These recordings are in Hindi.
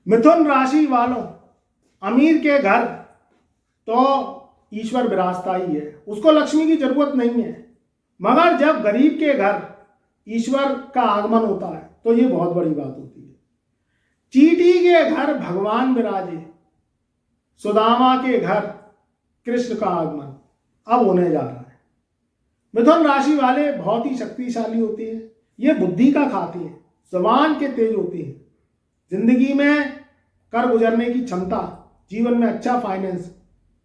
मिथुन राशि वालों, अमीर के घर तो ईश्वर विराजता ही है, उसको लक्ष्मी की जरूरत नहीं है। मगर जब गरीब के घर ईश्वर का आगमन होता है तो ये बहुत बड़ी बात होती है। चींटी के घर भगवान विराजे, सुदामा के घर कृष्ण का आगमन अब होने जा रहा है। मिथुन राशि वाले बहुत ही शक्तिशाली होते हैं, ये बुद्धि का खाते हैं, जबान के तेज होते हैं, जिंदगी में कर गुजरने की क्षमता, जीवन में अच्छा फाइनेंस,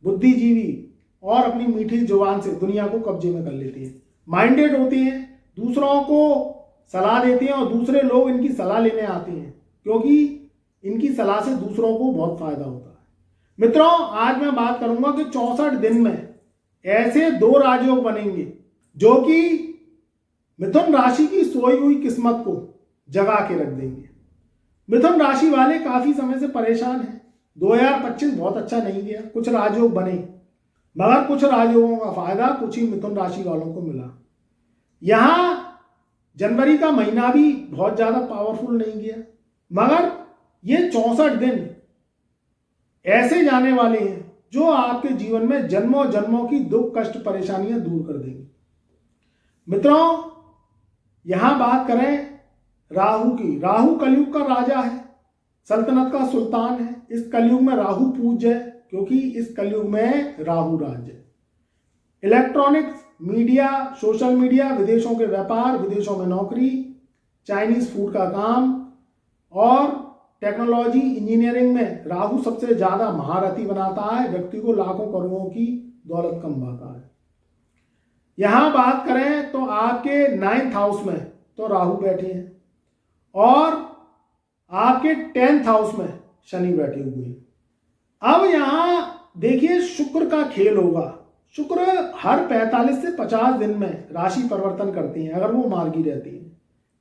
बुद्धिजीवी और अपनी मीठी जुबान से दुनिया को कब्जे में कर लेते हैं। माइंडेड होते हैं, दूसरों को सलाह देते हैं और दूसरे लोग इनकी सलाह लेने आते हैं क्योंकि इनकी सलाह से दूसरों को बहुत फायदा होता है। मित्रों, आज मैं बात करूंगा कि 64 दिन में ऐसे 2 राजयोग बनेंगे जो कि मिथुन राशि की सोई हुई किस्मत को जगा के रख देंगे। मिथुन राशि वाले काफी समय से परेशान हैं। 2025 बहुत अच्छा नहीं गया, कुछ राजयोग बने मगर कुछ राजयोगों का फायदा कुछ ही मिथुन राशि वालों को मिला। यहां जनवरी का महीना भी बहुत ज्यादा पावरफुल नहीं गया, मगर ये 64 दिन ऐसे जाने वाले हैं जो आपके जीवन में जन्मों जन्मों की दुख कष्ट परेशानियां दूर कर देंगे। मित्रों, यहां बात करें राहु की। राहु कलयुग का राजा है, सल्तनत का सुल्तान है। इस कलयुग में राहु पूज्य है क्योंकि इस कलयुग में राहु राज है। इलेक्ट्रॉनिक्स, मीडिया, सोशल मीडिया, विदेशों के व्यापार, विदेशों में नौकरी, चाइनीज फूड का काम और टेक्नोलॉजी इंजीनियरिंग में राहु सबसे ज्यादा महारथी बनाता है, व्यक्ति को लाखों करोड़ों की दौलत कमाता है। यहां बात करें तो आपके 9th हाउस में तो राहु बैठे हैं और आपके 10th हाउस में शनि बैठे हुए हैं। अब यहां देखिए शुक्र का खेल होगा। शुक्र हर 45 से 50 दिन में राशि परिवर्तन करते हैं अगर वो मार्गी रहती है।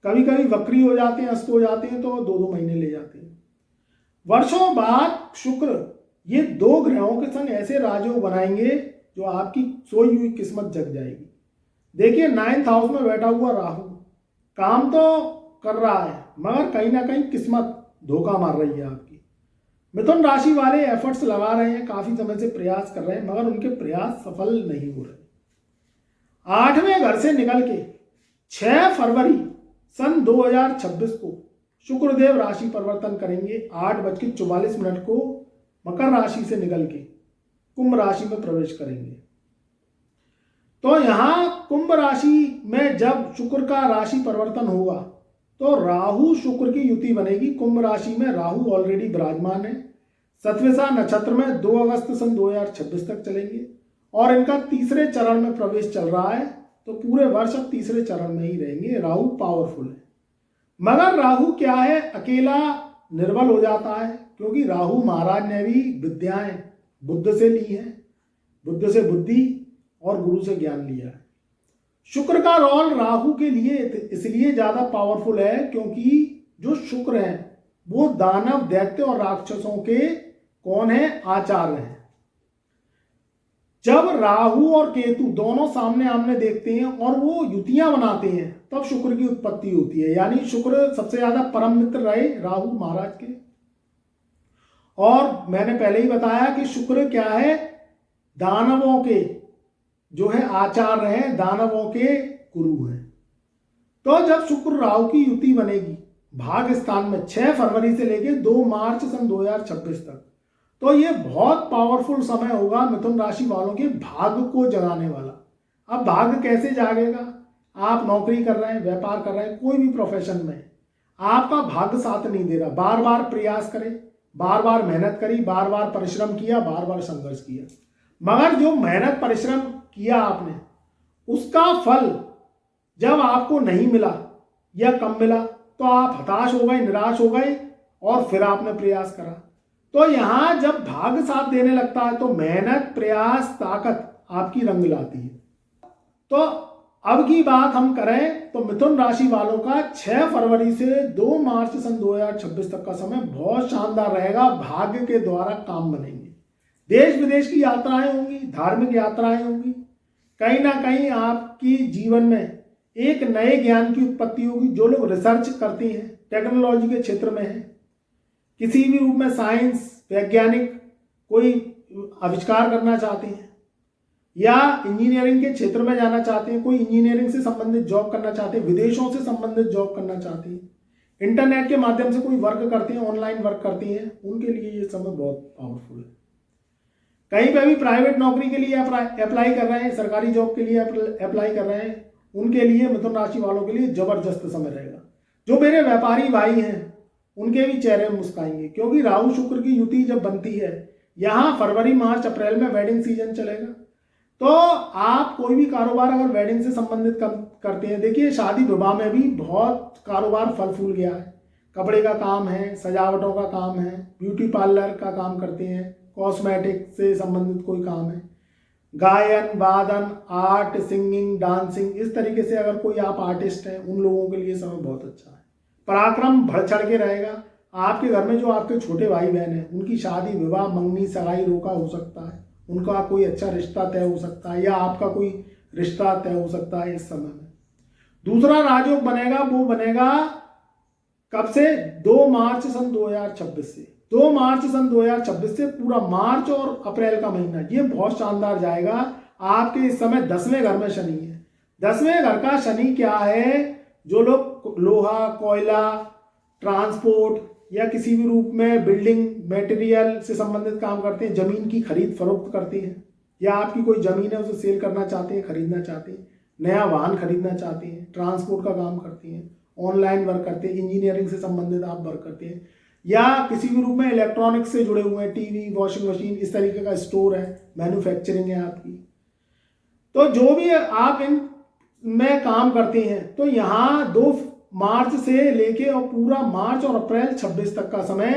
कभी कभी वक्री हो जाते हैं, अस्त हो जाते हैं तो 2-2 महीने ले जाते हैं। वर्षों बाद शुक्र ये 2 ग्रहों के संग ऐसे राजयोग बनाएंगे जो आपकी सोई हुई किस्मत जग जाएगी। देखिए 9th हाउस में बैठा हुआ राहु काम तो कर रहा है मगर कहीं ना कहीं किस्मत धोखा मार रही है आपकी। मिथुन राशि वाले एफर्ट्स लगा रहे हैं, काफी समय से प्रयास कर रहे हैं मगर उनके प्रयास सफल नहीं हो रहे। 8वें घर से निकल के 6 फरवरी सन 2026 को शुक्रदेव राशि परिवर्तन करेंगे। 8:44 को मकर राशि से निकल के कुंभ राशि में प्रवेश करेंगे। तो यहां कुंभ राशि में जब शुक्र का राशि परिवर्तन होगा तो राहु शुक्र की युति बनेगी। कुंभ राशि में राहु ऑलरेडी विराजमान है। सतविसा नक्षत्र में 2 अगस्त सन 2026 तक चलेंगे और इनका तीसरे चरण में प्रवेश चल रहा है तो पूरे वर्ष अब तीसरे चरण में ही रहेंगे। राहु पावरफुल है मगर राहु क्या है, अकेला निर्बल हो जाता है क्योंकि राहु महाराज ने भी विद्याएं बुद्ध से ली हैं, बुद्ध से बुद्धि और गुरु से ज्ञान लिया है। शुक्र का रोल राहु के लिए इसलिए ज्यादा पावरफुल है क्योंकि जो शुक्र है वो दानव, दैत्य और राक्षसों के कौन है, आचार्य हैं। जब राहु और केतु दोनों सामने आमने देखते हैं और वो युतियां बनाते हैं तब शुक्र की उत्पत्ति होती है। यानी शुक्र सबसे ज्यादा परम मित्र रहे राहु महाराज के। और मैंने पहले ही बताया कि शुक्र क्या है, दानवों के जो है आचार्य हैं, दानवों के गुरु हैं। तो जब शुक्र राहु की युति बनेगी भाग स्थान में 6 फरवरी से लेकर 2 मार्च सन 2026 तक, तो ये बहुत पावरफुल समय होगा मिथुन राशि वालों के भाग्य को जगाने वाला। अब भाग्य कैसे जागेगा? आप नौकरी कर रहे हैं, व्यापार कर रहे हैं, कोई भी प्रोफेशन में आपका भाग्य साथ नहीं दे रहा। बार बार प्रयास करें, बार बार मेहनत करी, बार बार परिश्रम किया, बार बार संघर्ष किया, मगर जो मेहनत परिश्रम किया आपने उसका फल जब आपको नहीं मिला या कम मिला तो आप हताश हो गए, निराश हो गए और फिर आपने प्रयास करा। तो यहां जब भाग्य साथ देने लगता है तो मेहनत, प्रयास, ताकत आपकी रंग लाती है। तो अब की बात हम करें तो मिथुन राशि वालों का 6 फरवरी से 2 मार्च सन 2026 तक का समय बहुत शानदार रहेगा। भाग्य के द्वारा काम बनेंगे, देश विदेश की यात्राएं होंगी, धार्मिक यात्राएं होंगी, कहीं ना कहीं आपकी जीवन में एक नए ज्ञान की उत्पत्ति होगी। जो लोग रिसर्च करते हैं, टेक्नोलॉजी के क्षेत्र में हैं, किसी भी रूप में साइंस, वैज्ञानिक कोई आविष्कार करना चाहते हैं, या इंजीनियरिंग के क्षेत्र में जाना चाहते हैं, कोई इंजीनियरिंग से संबंधित जॉब करना चाहते हैं, विदेशों से संबंधित जॉब करना चाहते हैं, इंटरनेट के माध्यम से कोई वर्क करते हैं, ऑनलाइन वर्क करते हैं, उनके लिए ये समय बहुत पावरफुल है। कहीं पे भी प्राइवेट नौकरी के लिए अप्लाई कर रहे हैं, सरकारी जॉब के लिए अप्लाई कर रहे हैं, उनके लिए, मिथुन राशि वालों के लिए जबरदस्त समय रहेगा। जो मेरे व्यापारी भाई हैं उनके भी चेहरे मुस्काएंगे, क्योंकि राहु शुक्र की युति जब बनती है, यहाँ फरवरी, मार्च, अप्रैल में वेडिंग सीजन चलेगा। तो आप कोई भी कारोबार अगर वेडिंग से संबंधित करते हैं, देखिए शादी विवाह में भी बहुत कारोबार फल फूल गया है। कपड़े का काम है, सजावटों का काम है, ब्यूटी पार्लर का काम करते हैं, कॉस्मेटिक से संबंधित कोई काम है, गायन, वादन, आर्ट, सिंगिंग, डांसिंग, इस तरीके से अगर कोई आप आर्टिस्ट हैं, उन लोगों के लिए समय बहुत अच्छा है। पराक्रम बढ़ चढ़ के रहेगा। आपके घर में जो आपके छोटे भाई बहन हैं, उनकी शादी, विवाह, मंगनी, सगाई रोका हो सकता है, उनका कोई अच्छा रिश्ता तय हो सकता है, या आपका कोई रिश्ता तय हो सकता है इस समय में। दूसरा राजयोग बनेगा, वो बनेगा कब से? 2 मार्च सन 2026 से। 2 मार्च सन 2026 से पूरा मार्च और अप्रैल का महीना ये बहुत शानदार जाएगा। आपके इस समय 10वें घर में शनि है। 10वें घर का शनि क्या है? जो लोग लोहा, कोयला, ट्रांसपोर्ट या किसी भी रूप में बिल्डिंग मटेरियल से संबंधित काम करते हैं, जमीन की खरीद फरोख्त करते हैं, या आपकी कोई जमीन है उसे सेल करना चाहते हैं, खरीदना चाहते हैं, नया वाहन खरीदना चाहते हैं, ट्रांसपोर्ट का काम करते हैं, ऑनलाइन वर्क करते हैं, इंजीनियरिंग से संबंधित आप वर्क करते हैं, या किसी भी रूप में इलेक्ट्रॉनिक्स से जुड़े हुए हैं, टीवी, वॉशिंग मशीन, इस तरीके का स्टोर है, मैन्युफैक्चरिंग है आपकी, तो जो भी आप इन में काम करते हैं, तो यहाँ 2 मार्च से लेके और पूरा मार्च और अप्रैल 26 तक का समय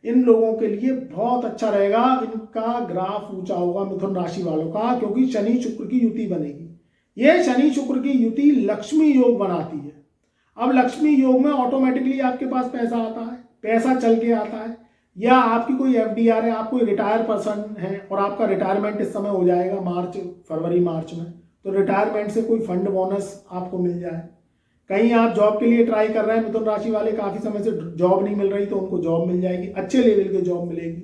इन लोगों के लिए बहुत अच्छा रहेगा। इनका ग्राफ ऊंचा होगा मिथुन राशि वालों का, क्योंकि शनि शुक्र की युति बनेगी। ये शनि शुक्र की युति लक्ष्मी योग बनाती है। अब लक्ष्मी योग में ऑटोमेटिकली आपके पास पैसा आता है, पैसा चल के आता है, या आपकी कोई FDR है, आप कोई रिटायर पर्सन है और आपका रिटायरमेंट इस समय हो जाएगा फरवरी मार्च में, तो रिटायरमेंट से कोई फंड बोनस आपको मिल जाए। कहीं आप जॉब के लिए ट्राई कर रहे हैं, मिथुन राशि वाले, काफ़ी समय से जॉब नहीं मिल रही, तो उनको जॉब मिल जाएगी, अच्छे लेवल की जॉब मिलेगी।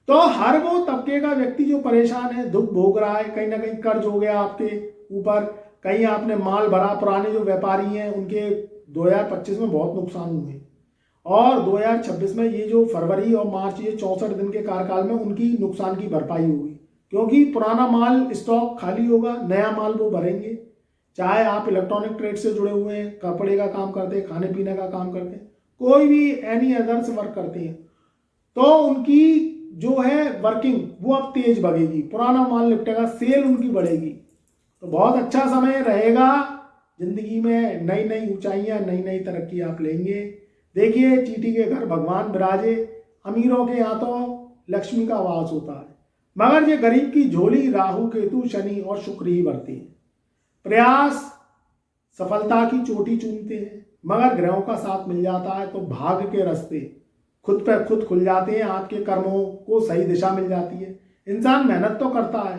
तो हर वो तबके का व्यक्ति जो परेशान है, दुख भोग रहा है, कहीं ना कहीं कर्ज हो गया आपके ऊपर, कहीं आपने माल भरा, पुराने जो व्यापारी हैं उनके 2025 में बहुत नुकसान हुए, और 2026 में ये जो फरवरी और मार्च, ये 64 दिन के कार्यकाल में उनकी नुकसान की भरपाई होगी, क्योंकि पुराना माल स्टॉक खाली होगा, नया माल वो भरेंगे। चाहे आप इलेक्ट्रॉनिक ट्रेड से जुड़े हुए हैं, कपड़े का काम करते हैं, खाने पीने का काम करते हैं, कोई भी एनी अदर्स वर्क करते हैं, तो उनकी जो है वर्किंग वो अब तेज बढ़ेगी, पुराना माल निपटेगा, सेल उनकी बढ़ेगी। तो बहुत अच्छा समय रहेगा। जिंदगी में नई नई ऊंचाइयां, नई नई तरक्की आप लेंगे। देखिए, चींटी के घर भगवान विराजे, अमीरों के यहाँ तो लक्ष्मी का वास होता है, मगर ये गरीब की झोली राहु, केतु, शनि और शुक्र ही भरती है। प्रयास सफलता की चोटी चूमते हैं, मगर ग्रहों का साथ मिल जाता है तो भाग्य के रास्ते खुद पे खुद खुल जाते हैं, आपके कर्मों को सही दिशा मिल जाती है। इंसान मेहनत तो करता है,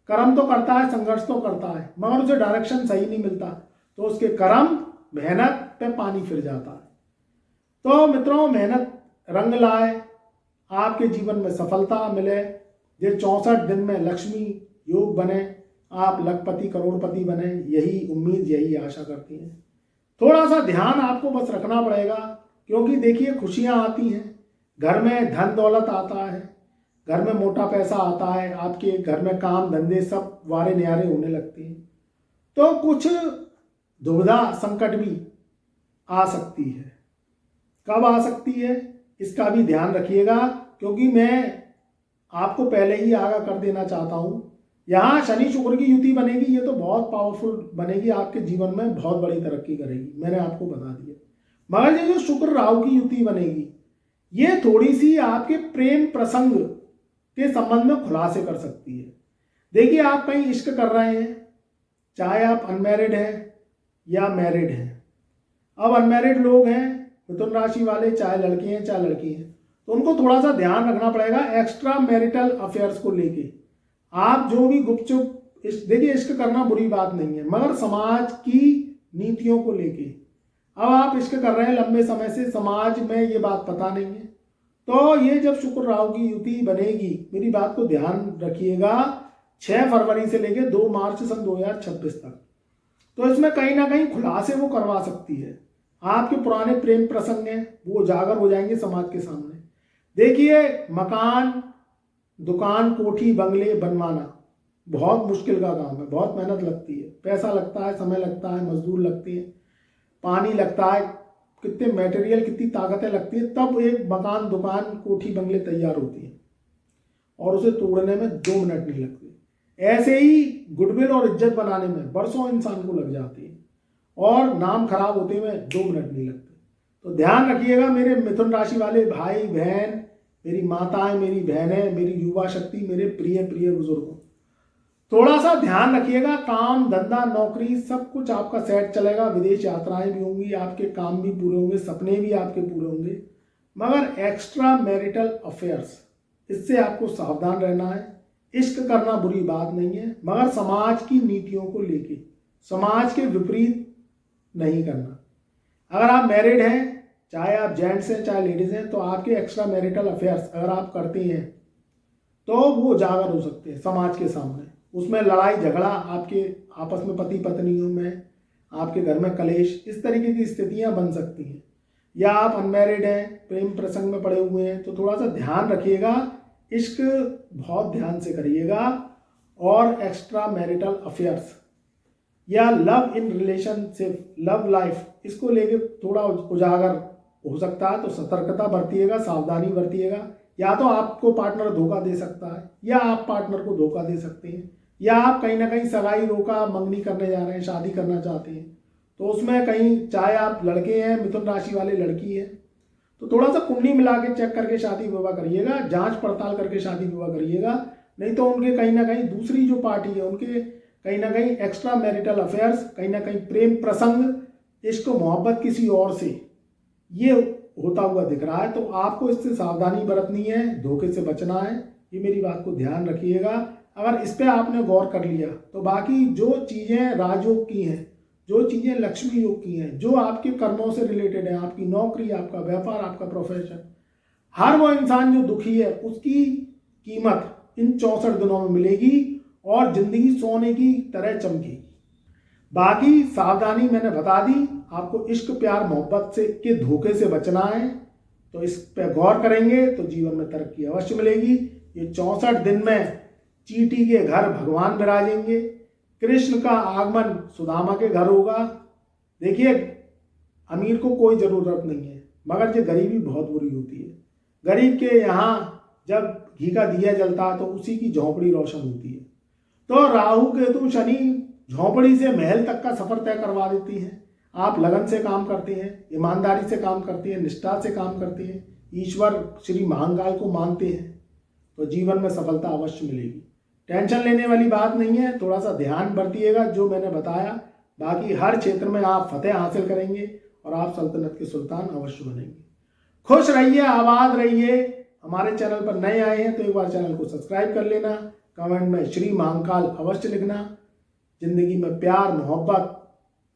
कर्म तो करता है, संघर्ष तो करता है, मगर उसे डायरेक्शन सही नहीं मिलता, तो उसके कर्म, मेहनत पे पानी फिर जाता है। तो मित्रों, मेहनत रंग लाए, आपके जीवन में सफलता मिले, ये 64 दिन में लक्ष्मी योग बने, आप लखपति करोड़पति बने, यही उम्मीद, यही आशा करती हैं। थोड़ा सा ध्यान आपको बस रखना पड़ेगा, क्योंकि देखिए खुशियां आती हैं, घर में धन दौलत आता है, घर में मोटा पैसा आता है, आपके घर में काम धंधे सब वारे न्यारे होने लगते हैं, तो कुछ दुविधा संकट भी आ सकती है। कब आ सकती है इसका भी ध्यान रखिएगा, क्योंकि मैं आपको पहले ही आगाह कर देना चाहता हूँ, यहाँ शनि शुक्र की युति बनेगी, ये तो बहुत पावरफुल बनेगी, आपके जीवन में बहुत बड़ी तरक्की करेगी, मैंने आपको बता दिया। मगर ये जो शुक्र राहु की युति बनेगी, ये थोड़ी सी आपके प्रेम प्रसंग के संबंध में खुलासे कर सकती है। देखिए, आप कहीं इश्क कर रहे हैं, चाहे आप अनमैरिड हैं या मैरिड हैं। अब अनमैरिड लोग हैं मिथुन राशि वाले, चाहे लड़के हैं चाहे लड़की हैं, तो उनको थोड़ा सा ध्यान रखना पड़ेगा एक्स्ट्रा मैरिटल अफेयर्स को लेके। आप जो भी गुपचुप, देखिए इश्क करना बुरी बात नहीं है, मगर समाज की नीतियों को लेके, अब आप इश्क कर रहे हैं लंबे समय से, समाज में ये बात पता नहीं है, तो ये जब शुक्र राहु की युति बनेगी, मेरी बात को ध्यान रखिएगा, 6 फरवरी से लेकर 2 मार्च सन 2026 तक, तो इसमें कहीं ना कहीं खुलासे वो करवा सकती है। आपके पुराने प्रेम प्रसंग हैं वो उजागर हो जाएंगे समाज के सामने। देखिए, मकान, दुकान, कोठी, बंगले बनवाना बहुत मुश्किल का काम है, बहुत मेहनत लगती है, पैसा लगता है, समय लगता है, मजदूर लगते हैं, पानी लगता है, कितने मटेरियल, कितनी ताकतें लगती है, तब एक मकान, दुकान, कोठी, बंगले तैयार होती है और उसे तोड़ने में 2 मिनट नहीं लगते। ऐसे ही गुडविल और इज्जत बनाने में बरसों इंसान को लग जाती है और नाम खराब होते में 2 मिनट नहीं लगते। तो ध्यान रखिएगा मेरे मिथुन राशि वाले भाई बहन, मेरी माताएं, मेरी बहनें, मेरी युवा शक्ति, मेरे प्रिय प्रिय बुजुर्गों, थोड़ा सा ध्यान रखिएगा। काम धंधा नौकरी सब कुछ आपका सेट चलेगा, विदेश यात्राएं भी होंगी, आपके काम भी पूरे होंगे, सपने भी आपके पूरे होंगे, मगर एक्स्ट्रा मैरिटल अफेयर्स, इससे आपको सावधान रहना है। इश्क करना बुरी बात नहीं है, मगर समाज की नीतियों को लेके समाज के विपरीत नहीं करना। अगर आप मैरिड हैं, चाहे आप जेंट्स हैं चाहे लेडीज हैं, तो आपके एक्स्ट्रा मैरिटल अफेयर्स अगर आप करते हैं तो वो उजागर हो सकते हैं समाज के सामने। उसमें लड़ाई झगड़ा आपके आपस में, पति पत्नियों में, आपके घर में कलेश, इस तरीके की स्थितियां बन सकती हैं। या आप अनमैरिड हैं, प्रेम प्रसंग में पड़े हुए हैं, तो थोड़ा सा ध्यान रखिएगा, इश्क बहुत ध्यान से करिएगा। और एक्स्ट्रा मैरिटल अफेयर्स या love in relationship, love life, इसको लेके थोड़ा उजागर हो सकता है, तो सतर्कता बरतिएगा, सावधानी बरतिएगा। या तो आपको पार्टनर धोखा दे सकता है, या आप पार्टनर को धोखा दे सकते हैं, या आप कहीं ना कहीं सगाई रोका, मंगनी करने जा रहे हैं, शादी करना चाहते हैं, तो उसमें कहीं, चाहे आप लड़के हैं, मिथुन राशि वाले लड़की है, तो थोड़ा सा कुंडली मिला के चेक करके शादी विवाह करिएगा, जांच पड़ताल करके शादी विवाह करिएगा। नहीं तो उनके कहीं ना कहीं दूसरी जो पार्टी है उनके कहीं ना कहीं एक्स्ट्रा मैरिटल अफेयर्स, कहीं ना कहीं प्रेम प्रसंग, इश्क मोहब्बत किसी और से ये होता हुआ दिख रहा है। तो आपको इससे सावधानी बरतनी है, धोखे से बचना है, ये मेरी बात को ध्यान रखिएगा। अगर इस पर आपने गौर कर लिया तो बाकी जो चीज़ें राजयोग की हैं, जो चीज़ें लक्ष्मी योग की हैं, जो आपके कर्मों से रिलेटेड है, आपकी नौकरी, आपका व्यापार, आपका प्रोफेशन, हर वो इंसान जो दुखी है उसकी कीमत इन 64 दिनों में मिलेगी और जिंदगी सोने की तरह चमकेगी। बाकी सावधानी मैंने बता दी, आपको इश्क प्यार मोहब्बत से के धोखे से बचना है, तो इस पे गौर करेंगे तो जीवन में तरक्की अवश्य मिलेगी। ये 64 दिन में चींटी के घर भगवान विराजेंगे, कृष्ण का आगमन सुदामा के घर होगा। देखिए, अमीर को कोई ज़रूरत नहीं है, मगर ये गरीबी बहुत बुरी होती है। गरीब के यहाँ जब घी का दिया जलता है तो उसी की झोंपड़ी रोशन होती है। तो राहु केतु शनि झोंपड़ी से महल तक का सफर तय करवा देती है। आप लगन से काम करते हैं, ईमानदारी से काम करते हैं, निष्ठा से काम करते हैं, ईश्वर श्री महाकाल को मानते हैं, तो जीवन में सफलता अवश्य मिलेगी। टेंशन लेने वाली बात नहीं है, थोड़ा सा ध्यान बरतिएगा जो मैंने बताया। बाकी हर क्षेत्र में आप फतेह हासिल करेंगे और आप सल्तनत के सुल्तान अवश्य बनेंगे। खुश रहिए, आबाद रहिए। हमारे चैनल पर नए आए हैं तो एक बार चैनल को सब्सक्राइब कर लेना, कमेंट में श्री महाकाल अवश्य लिखना। जिंदगी में प्यार मोहब्बत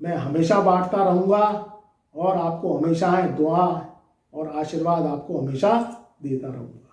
मैं हमेशा बांटता रहूँगा और आपको हमेशा दुआ और आशीर्वाद आपको हमेशा देता रहूँगा।